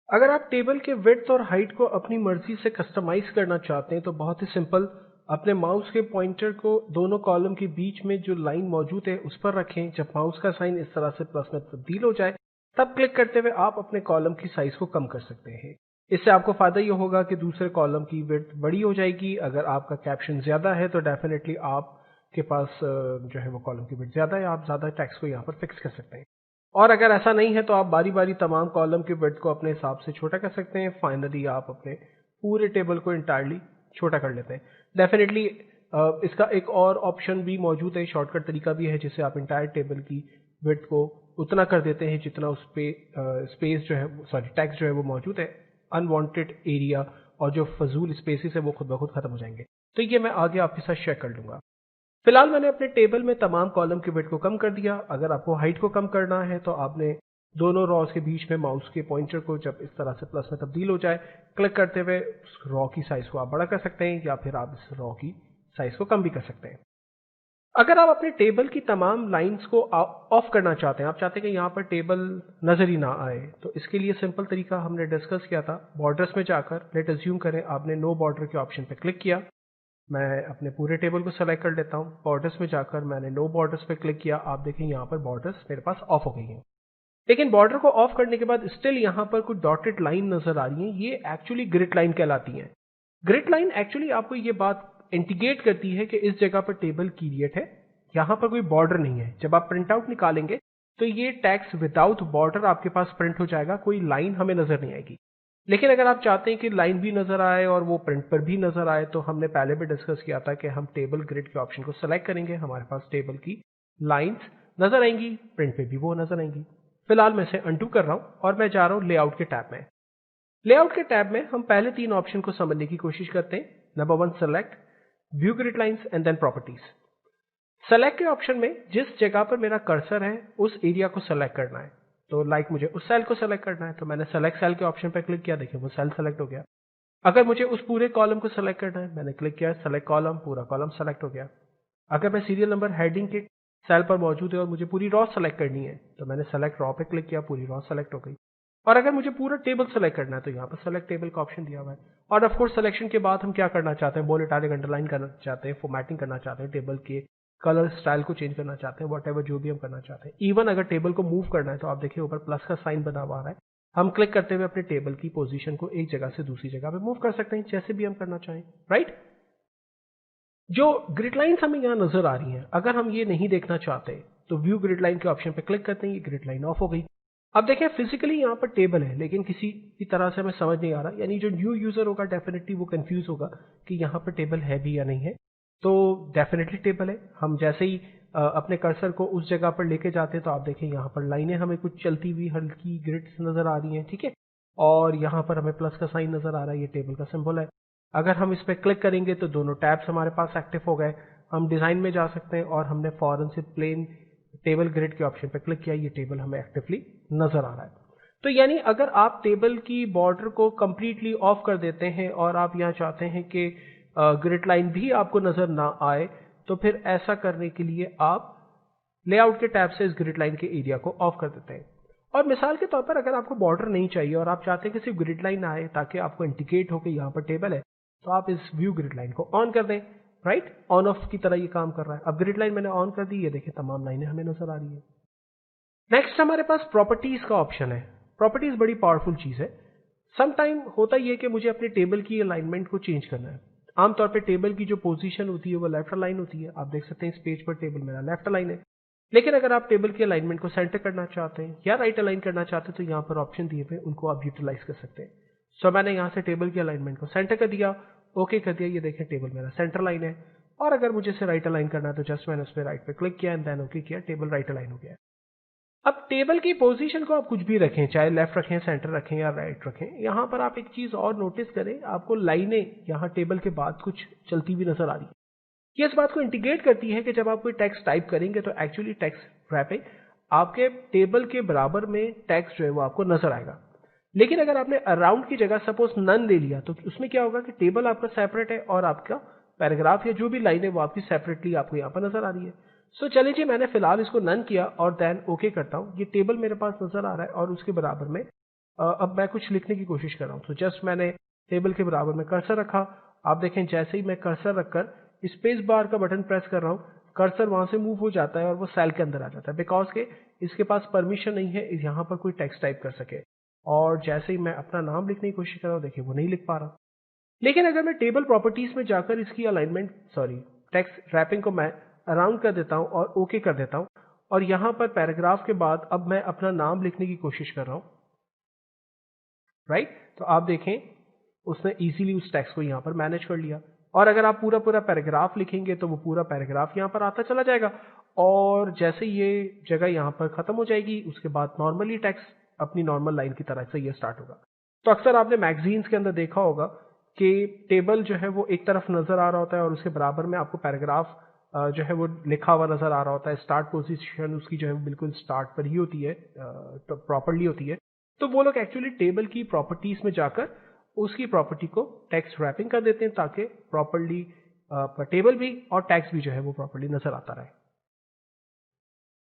अगर आप टेबल के विड्थ और हाइट को अपनी मर्जी से कस्टमाइज करना चाहते हैं तो बहुत ही सिंपल, अपने माउस के पॉइंटर को दोनों कॉलम के बीच में जो लाइन मौजूद है उस पर रखें। जब माउस का साइन इस तरह से प्लस में तब्दील हो जाए तब क्लिक करते हुए आप अपने कॉलम की साइज को कम कर सकते हैं। इससे आपको फायदा ये होगा कि दूसरे कॉलम की विड्थ बड़ी हो जाएगी। अगर आपका कैप्शन ज्यादा है तो डेफिनेटली आपके पास जो है वो कॉलम की विड्थ ज्यादा है, आप ज्यादा टेक्स्ट को यहाँ पर फिक्स कर सकते हैं। और अगर ऐसा नहीं है तो आप बारी बारी तमाम कॉलम के विड्थ को अपने हिसाब से छोटा कर सकते हैं। फाइनली आप अपने पूरे टेबल को इंटायरली छोटा कर लेते हैं। डेफिनेटली इसका एक और ऑप्शन भी मौजूद है, शॉर्टकट तरीका भी है, जिससे आप इंटायर टेबल की विड्थ को उतना कर देते हैं जितना उस पे स्पेस जो है, सॉरी टेक्स्ट जो है वो मौजूद है। अनवांटेड एरिया और जो फजूल स्पेसेस है वो खुद ब खुद खत्म हो जाएंगे। तो ये मैं आगे आपके साथ शेयर कर लूंगा। फिलहाल मैंने अपने टेबल में तमाम कॉलम की विड्थ को कम कर दिया। अगर आपको हाइट को कम करना है तो आपने दोनों रॉस के बीच में माउस के पॉइंटर को जब इस तरह से प्लस में तब्दील हो जाए, क्लिक करते हुए उस रॉ की साइज को आप बड़ा कर सकते हैं या फिर आप इस रॉ की साइज को कम भी कर सकते हैं। अगर आप अपने टेबल की तमाम लाइंस को ऑफ करना चाहते हैं, आप चाहते हैं कि यहाँ पर टेबल नजर ही ना आए, तो इसके लिए सिंपल तरीका हमने डिस्कस किया था। बॉर्डर्स में जाकर लेट अज्यूम करें आपने नो बॉर्डर के ऑप्शन पर क्लिक किया। मैं अपने पूरे टेबल को सेलेक्ट कर लेता हूं। बॉर्डर्स में जाकर मैंने नो बॉर्डर्स पे क्लिक किया। आप देखें यहाँ पर बॉर्डर्स मेरे पास ऑफ हो गई हैं। लेकिन बॉर्डर को ऑफ करने के बाद स्टिल यहाँ पर कुछ डॉटेड लाइन नजर आ रही हैं। ये एक्चुअली ग्रिड लाइन कहलाती हैं। ग्रिड लाइन एक्चुअली आपको ये बात इंडिकेट करती है कि इस जगह पर टेबल क्रिएट है, यहाँ पर कोई बॉर्डर नहीं है। जब आप प्रिंट आउट निकालेंगे तो ये टेक्स्ट विदाउट बॉर्डर आपके पास प्रिंट हो जाएगा, कोई लाइन हमें नजर नहीं आएगी। लेकिन अगर आप चाहते हैं कि लाइन भी नजर आए और वो प्रिंट पर भी नजर आए, तो हमने पहले भी डिस्कस किया था कि हम टेबल ग्रिड के ऑप्शन को सेलेक्ट करेंगे, हमारे पास टेबल की लाइंस नजर आएंगी, प्रिंट पे भी वो नजर आएंगी। फिलहाल मैं इसे अनडू कर रहा हूं और मैं जा रहा हूं लेआउट के टैब में। लेआउट के टैब में हम पहले तीन ऑप्शन को समझने की कोशिश करते हैं। Number 1 select, view grid lines and then properties. Select के ऑप्शन में जिस जगह पर मेरा कर्सर है उस एरिया को सेलेक्ट करना है। तो मुझे उस सेल को सेलेक्ट करना है, तो मैंने सेलेक्ट सेल के ऑप्शन पर क्लिक किया। देखिए वो सेल सेलेक्ट हो गया। अगर मुझे उस पूरे कॉलम को सेलेक्ट करना है, मैंने क्लिक किया सेलेक्ट कॉलम, पूरा कॉलम सेलेक्ट हो गया। अगर मैं सीरियल नंबर हेडिंग के सेल पर मौजूद है और मुझे पूरी रॉ सेलेक्ट करनी है, तो मैंने सेलेक्ट रॉ पे क्लिक किया, पूरी रॉ सेलेक्ट हो गई। और अगर मुझे पूरा टेबल सेलेक्ट करना है तो यहाँ पर सेलेक्ट टेबल का ऑप्शन दिया हुआ है। और ऑफ कोर्स सिलेक्शन के बाद हम क्या करना चाहते हैं, बोल्ड इटैलिक अंडरलाइन करना चाहते हैं, फॉर्मेटिंग करना चाहते हैं, टेबल के कलर स्टाइल को चेंज करना चाहते हैं, वट जो भी हम करना चाहते हैं। इवन अगर टेबल को मूव करना है तो आप देखिए ऊपर प्लस का साइन बना हुआ है। हम क्लिक करते हुए अपने टेबल की पोजीशन को एक जगह से दूसरी जगह पे मूव कर सकते हैं, जैसे भी हम करना चाहें, राइट। जो ग्रिड लाइंस हमें यहाँ नजर आ रही हैं, अगर हम ये नहीं देखना चाहते तो व्यू ग्रिड लाइन के ऑप्शन पे क्लिक करते हैं, ये ग्रिड लाइन ऑफ हो गई। अब देखें फिजिकली यहाँ पर टेबल है लेकिन किसी भी तरह से हमें समझ नहीं आ रहा, यानी जो न्यू यूजर होगा डेफिनेटली वो कंफ्यूज होगा कि यहाँ पर टेबल है भी या नहीं है। तो डेफिनेटली टेबल है। हम जैसे ही अपने कर्सर को उस जगह पर लेके जाते हैं तो आप देखें यहाँ पर लाइनें हमें कुछ चलती हुई हल्की ग्रिड्स नजर आ रही हैं, ठीक है। और यहाँ पर हमें प्लस का साइन नजर आ रहा है, ये टेबल का सिंबल है। अगर हम इस पर क्लिक करेंगे तो दोनों टैब्स हमारे पास एक्टिव हो गए। हम डिजाइन में जा सकते हैं और हमने फौरन से प्लेन टेबल ग्रिड के ऑप्शन पर क्लिक किया, ये टेबल हमें एक्टिवली नजर आ रहा है। तो यानी अगर आप टेबल की बॉर्डर को कंप्लीटली ऑफ कर देते हैं और आप यहाँ चाहते हैं कि ग्रिड लाइन भी आपको नजर ना आए, तो फिर ऐसा करने के लिए आप लेआउट के टैब से इस ग्रिड लाइन के एरिया को ऑफ कर देते हैं। और मिसाल के तौर पर अगर आपको बॉर्डर नहीं चाहिए और आप चाहते हैं कि सिर्फ ग्रिड लाइन आए ताकि आपको इंडिकेट हो कि यहाँ पर टेबल है, तो आप इस व्यू ग्रिड लाइन को ऑन कर दें, राइट। ऑन ऑफ की तरह ये काम कर रहा है। अब ग्रिड लाइन मैंने ऑन कर दी, ये देखिए तमाम लाइनें हमें नजर आ रही है। नेक्स्ट हमारे पास प्रॉपर्टीज का ऑप्शन है। प्रॉपर्टीज बड़ी पावरफुल चीज है। सम टाइम होता ही है कि मुझे अपने टेबल की अलाइनमेंट को चेंज करना है। आमतौर पर टेबल की जो पोजीशन होती है वो लेफ्ट अलाइन होती है। आप देख सकते हैं इस पेज पर टेबल मेरा लेफ्ट अलाइन है। लेकिन अगर आप टेबल की अलाइनमेंट को सेंटर करना चाहते हैं या राइट अलाइन करना चाहते हैं तो यहाँ पर ऑप्शन दिए हुए उनको आप यूटिलाइज कर सकते हैं। सो मैंने यहाँ से टेबल की अलाइनमेंट को सेंटर कर दिया, ओके कर दिया। ये देखें टेबल मेरा सेंटर लाइन है। और अगर मुझे इसे राइट अलाइन करना है तो जस्ट मैंने उस पर राइट पे क्लिक किया एंड देन ओके किया, टेबल राइट अलाइन हो गया। अब टेबल की पोजीशन को आप कुछ भी रखें, चाहे लेफ्ट रखें, सेंटर रखें या राइट रखें, यहाँ पर आप एक चीज और नोटिस करें, आपको लाइनें यहाँ टेबल के बाद कुछ चलती हुई नजर आ रही है। ये इस बात को इंडिकेट करती है कि जब आप कोई टेक्स्ट टाइप करेंगे तो एक्चुअली टेक्स्ट रैपिंग आपके टेबल के बराबर में टेक्स्ट जो है वो आपको नजर आएगा। लेकिन अगर आपने अराउंड की जगह सपोज नन ले लिया तो उसमें क्या होगा कि टेबल आपका सेपरेट है और आपका पैराग्राफ या जो भी लाइन है वो आपकी सेपरेटली आपको यहाँ पर नजर आ रही है। सो चलिए जी, मैंने फिलहाल इसको नन किया और देन ओके करता हूँ। ये टेबल मेरे पास नजर आ रहा है और उसके बराबर में अब मैं कुछ लिखने की कोशिश कर रहा हूँ, तो जस्ट मैंने टेबल के बराबर में कर्सर रखा। आप देखें जैसे ही मैं कर्सर रखकर स्पेस बार का बटन प्रेस कर रहा हूँ, कर्सर वहां से मूव हो जाता है और वो सेल के अंदर आ जाता है, बिकॉज के इसके पास परमिशन नहीं है यहाँ पर कोई टेक्स्ट टाइप कर सके। और जैसे ही मैं अपना नाम लिखने की कोशिश कर रहा हूँ, देखिए वो नहीं लिख पा रहा। लेकिन अगर मैं टेबल प्रॉपर्टीज में जाकर इसकी अलाइनमेंट टेक्स्ट रैपिंग को मैं अराउंड कर देता हूँ और ओके कर देता हूँ, और यहाँ पर पैराग्राफ के बाद अब मैं अपना नाम लिखने की कोशिश कर रहा हूँ, राइट। तो आप देखें उसने इजीली उस टेक्स्ट को यहाँ पर मैनेज कर लिया। और अगर आप पूरा पूरा पैराग्राफ लिखेंगे तो वो पूरा पैराग्राफ यहाँ पर आता चला जाएगा, और जैसे ये जगह यहाँ पर खत्म हो जाएगी उसके बाद नॉर्मली टेक्स्ट अपनी नॉर्मल लाइन की तरह से ये स्टार्ट होगा। तो अक्सर आपने मैगजीन्स के अंदर देखा होगा कि टेबल जो है वो एक तरफ नजर आ रहा होता है और उसके बराबर में आपको पैराग्राफ जो है वो लिखा हुआ नजर आ रहा होता है। स्टार्ट पोजीशन उसकी जो है बिल्कुल स्टार्ट पर ही होती है, तो प्रॉपरली होती है। तो वो लोग एक्चुअली टेबल की प्रॉपर्टीज में जाकर उसकी प्रॉपर्टी को टेक्स्ट रैपिंग कर देते हैं ताकि प्रॉपरली टेबल भी और टेक्स्ट भी जो है वो प्रॉपरली नजर आता रहे।